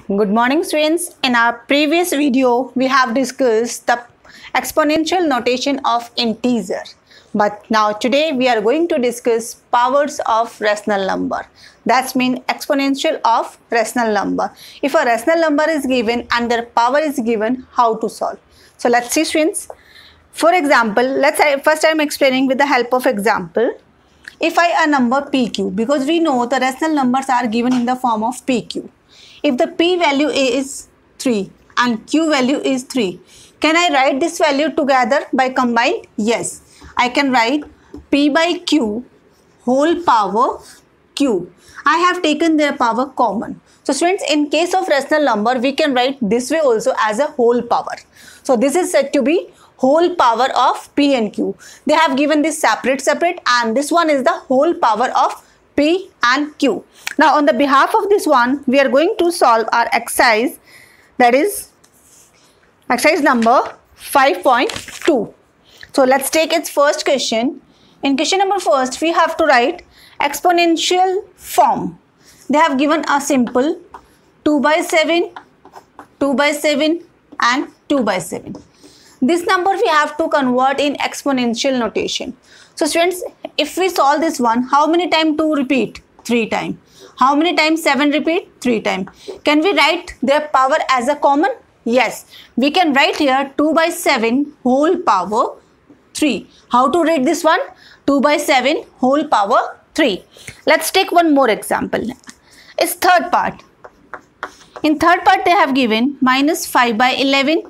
Good morning students. In our previous video we have discussed the exponential notation of integer. But now today we are going to discuss powers of rational number. That means exponential of rational number. If a rational number is given and their power is given, how to solve. So let's see students. For example, first I am explaining with the help of example. If a number pq, because we know the rational numbers are given in the form of pq. If the p value is 3 and q value is 3, can I write this value together by combine? Yes, I can write p by q whole power q. I have taken their power common. So students, in case of rational number, we can write this way also as a whole power. So this is said to be whole power of p and q. They have given this separate and this one is the whole power of p and q. Now on the behalf of this one, we are going to solve our exercise, that is exercise number 5.2. So let's take its first question. In question number first, we have to write exponential form. They have given a simple 2 by 7, 2 by 7 and 2 by 7. This number we have to convert in exponential notation. So students, if we solve this one, how many times 2 repeat? 3 times. How many times 7 repeat? 3 times. Can we write their power as a common? Yes. We can write here 2 by 7 whole power 3. How to write this one? 2 by 7 whole power 3. Let's take one more example. It's third part. In third part they have given minus 5 by 11.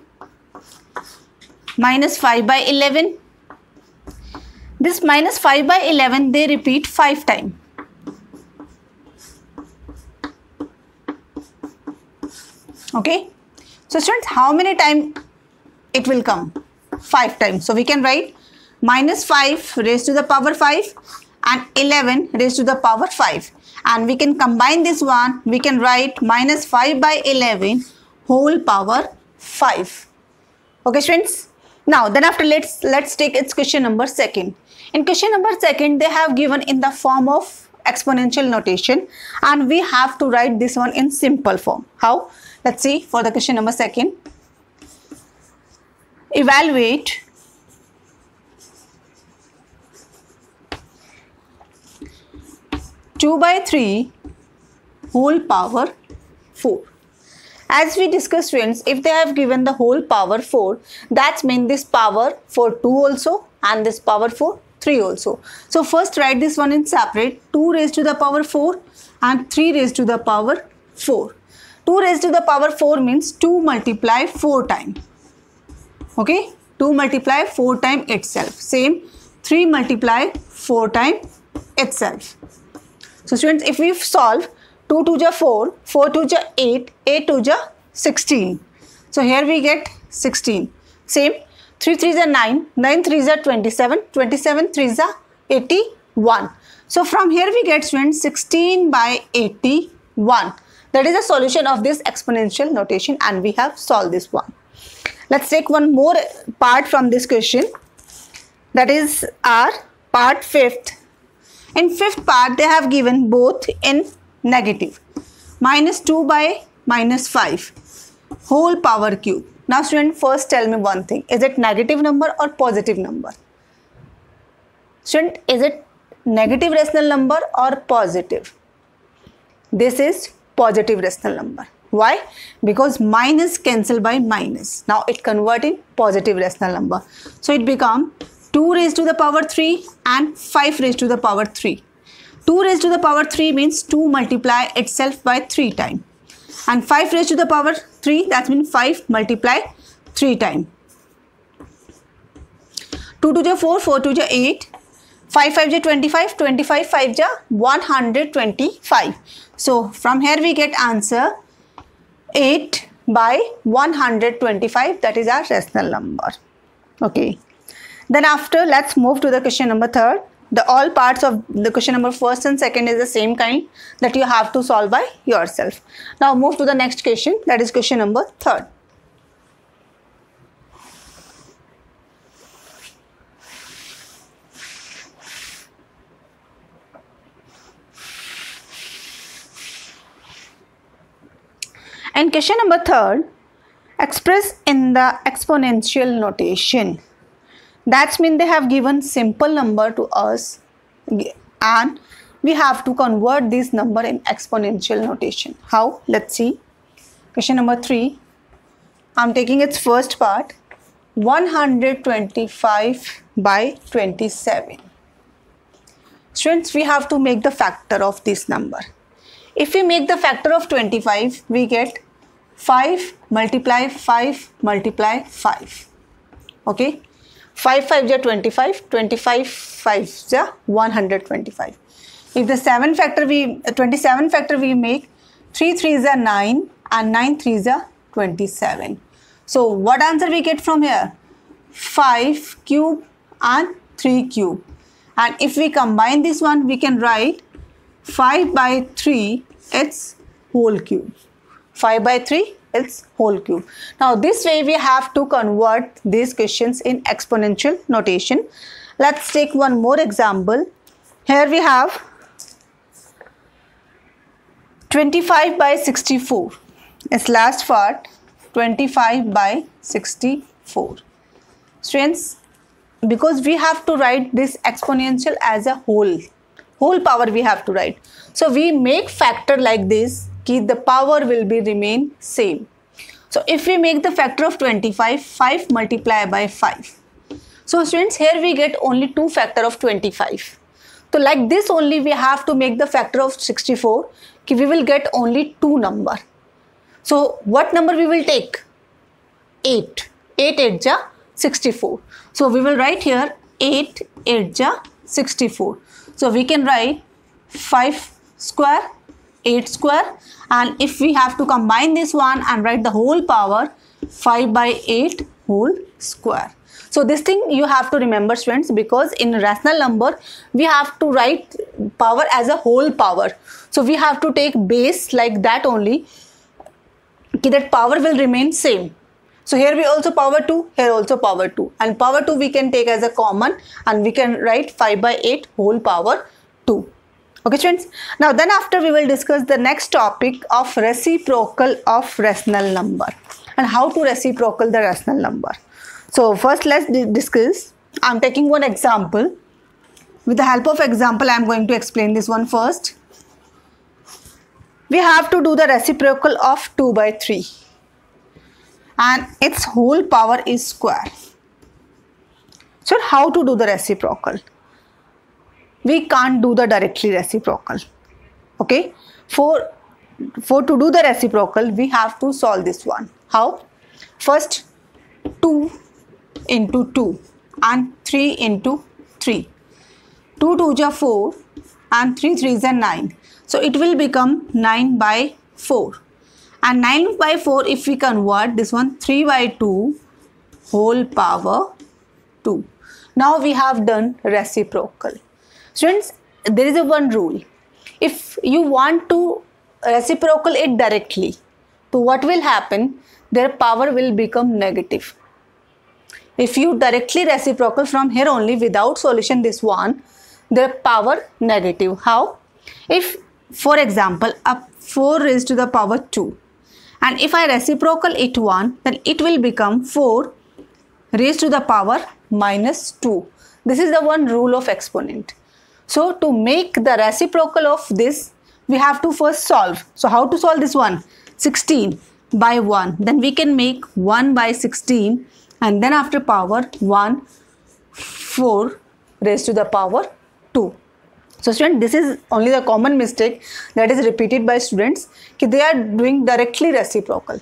Minus 5 by 11. This minus 5 by 11 they repeat 5 times. Okay. So students, how many times it will come? 5 times. So we can write minus 5 raised to the power 5 and 11 raised to the power 5. And we can combine this one. We can write minus 5 by 11 whole power 5. Okay students. Now then after let's take its question number second. In question number second, they have given in the form of exponential notation and we have to write this one in simple form. How? Let's see for the question number second. Evaluate two by 3 whole power 4. As we discussed students, if they have given the whole power 4, that means this power for 2 also and this power for 3 also. So first write this one in separate, 2 raised to the power 4 and 3 raised to the power 4. 2 raised to the power 4 means 2 multiply 4 times. Okay, 2 multiply 4 times itself. Same, 3 multiply 4 times itself. So students, if we solve 2 to the 4, 4 to the 8, 8 to the 16. So here we get 16. Same, 3 3 is 9, 9 3 is 27, 27 3 is 81. So from here we get students 16 by 81. That is the solution of this exponential notation and we have solved this one. Let's take one more part from this question. That is our part 5th. In 5th part they have given both in negative. Minus 2 by minus 5 whole power cube. Now student, first tell me one thing. Is it negative number or positive number? Student, is it negative rational number or positive? This is positive rational number. Why? Because minus cancel by minus. Now it convert in positive rational number. So it become 2 raised to the power 3 and 5 raised to the power 3. 2 raised to the power 3 means 2 multiply itself by 3 times. And 5 raised to the power 3, that means 5 multiply 3 times. 2 to the 4, 4 to the 8, 5 5 is 25, 25 5 is 125. So from here we get answer 8 by 125, that is our rational number. Okay. Then after, let's move to the question number 3rd. The all parts of the question number 1st and 2nd is the same kind that you have to solve by yourself. Now move to the next question, that is question number 3rd. And question number 3, express in the exponential notation. That means they have given simple number to us and we have to convert this number in exponential notation. How? Let's see. Question number 3, I'm taking its first part, 125 by 27. Students, we have to make the factor of this number. If we make the factor of 25, we get 5 multiply 5 multiply 5. Okay, 5 5 is 25, 25 5 is 125. If the 27 factor we make, 3 3 is 9 and 9 3 is 27. So what answer we get from here? 5 cube and 3 cube. And if we combine this one, we can write 5 by 3 its whole cube. 5 by 3 its whole cube. Now this way we have to convert these questions in exponential notation. Let's take one more example. Here we have 25 by 64. Its last part, 25 by 64. Students, because we have to write this exponential as a whole power we have to write. So we make factor like this, the power will be remain same. So if we make the factor of 25, 5 multiply by 5. So students, here we get only 2 factor of 25. So like this only we have to make the factor of 64, we will get only 2 number. So what number we will take? 8. 8 8 ja 64. So we will write here 8 8 ja 64. So we can write 5 square, 8 square, and if we have to combine this one and write the whole power, 5 by 8 whole square. So this thing you have to remember, students, because in rational number we have to write power as a whole power. So we have to take base like that only, that power will remain same. So here we also power 2, here also power 2, and power 2 we can take as a common and we can write 5 by 8 whole power 2. Okay students, now then after we will discuss the next topic of reciprocal of rational number and how to reciprocal the rational number. So first let's discuss. I'm taking one example. With the help of example I am going to explain this one first. We have to do the reciprocal of 2 by 3 and its whole power is square. So how to do the reciprocal? We can't do the directly reciprocal. Okay, for to do the reciprocal we have to solve this one. How? First 2 into 2 and 3 into 3. 2 2 is 4 and 3 3 is 9. So it will become 9 by 4. And 9 by 4 if we convert this one, 3 by 2 whole power 2. Now we have done reciprocal. Students, there is a one rule. If you want to reciprocal it directly, so what will happen? Their power will become negative. If you directly reciprocal from here only without solution this one, their power negative. How? If for example a 4 raised to the power 2 and if I reciprocal it 1, then it will become 4 raised to the power minus 2. This is the one rule of exponent. So to make the reciprocal of this we have to first solve. So how to solve this one? 16 by 1. Then we can make 1 by 16 and then after power 1, 4 raised to the power 2. So student, this is only the common mistake that is repeated by students. They are doing directly reciprocal.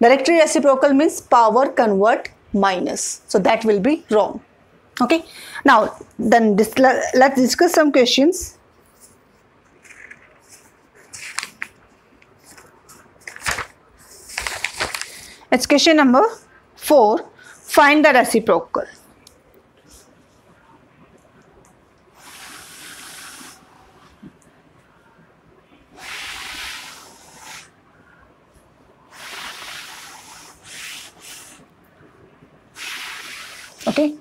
Directly reciprocal means power convert minus. So that will be wrong. Okay. Now then let's discuss some questions. It's question number 4. Find the reciprocal. Okay.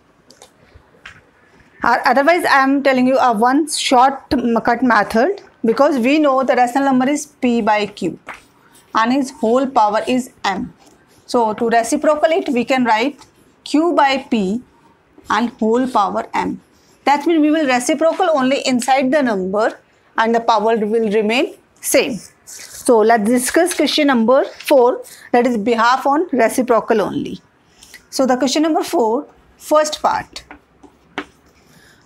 Otherwise, I am telling you a one short cut method, because we know the rational number is P by Q. and its whole power is m. So to reciprocal it, we can write q by p and whole power m. That means we will reciprocal only inside the number and the power will remain same. So let's discuss question number 4, that is behalf on reciprocal only. So the question number 4, first part.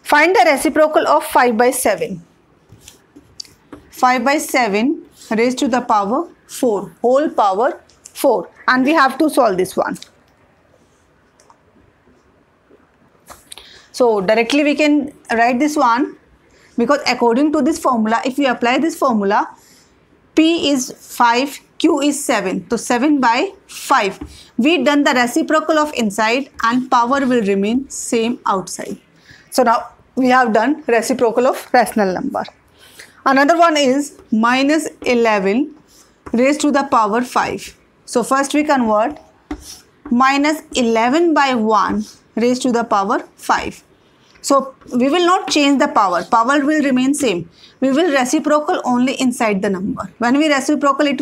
Find the reciprocal of 5 by 7. 5 by 7 raised to the power 4, whole power 4, and we have to solve this one. So directly we can write this one, because according to this formula, if we apply this formula, P is 5, Q is 7. So 7 by 5. We done the reciprocal of inside and power will remain same outside. So now we have done reciprocal of rational number. Another one is minus 11 raised to the power 5. So first we convert minus 11 by 1 raised to the power 5. So we will not change the power. Power will remain same. We will reciprocal only inside the number. When we reciprocal, it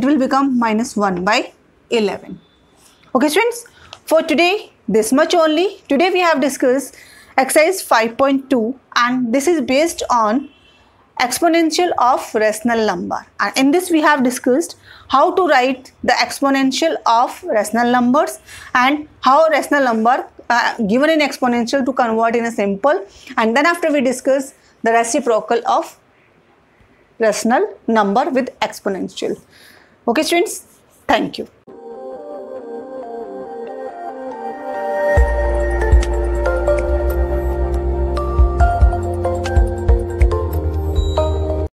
will become minus 1 by 11. Okay students, for today this much only. Today we have discussed exercise 5.2 and this is based on exponential of rational number, and in this we have discussed how to write the exponential of rational numbers and how rational number given in exponential to convert in a simple, and then after we discuss the reciprocal of rational number with exponential. Okay students, thank you.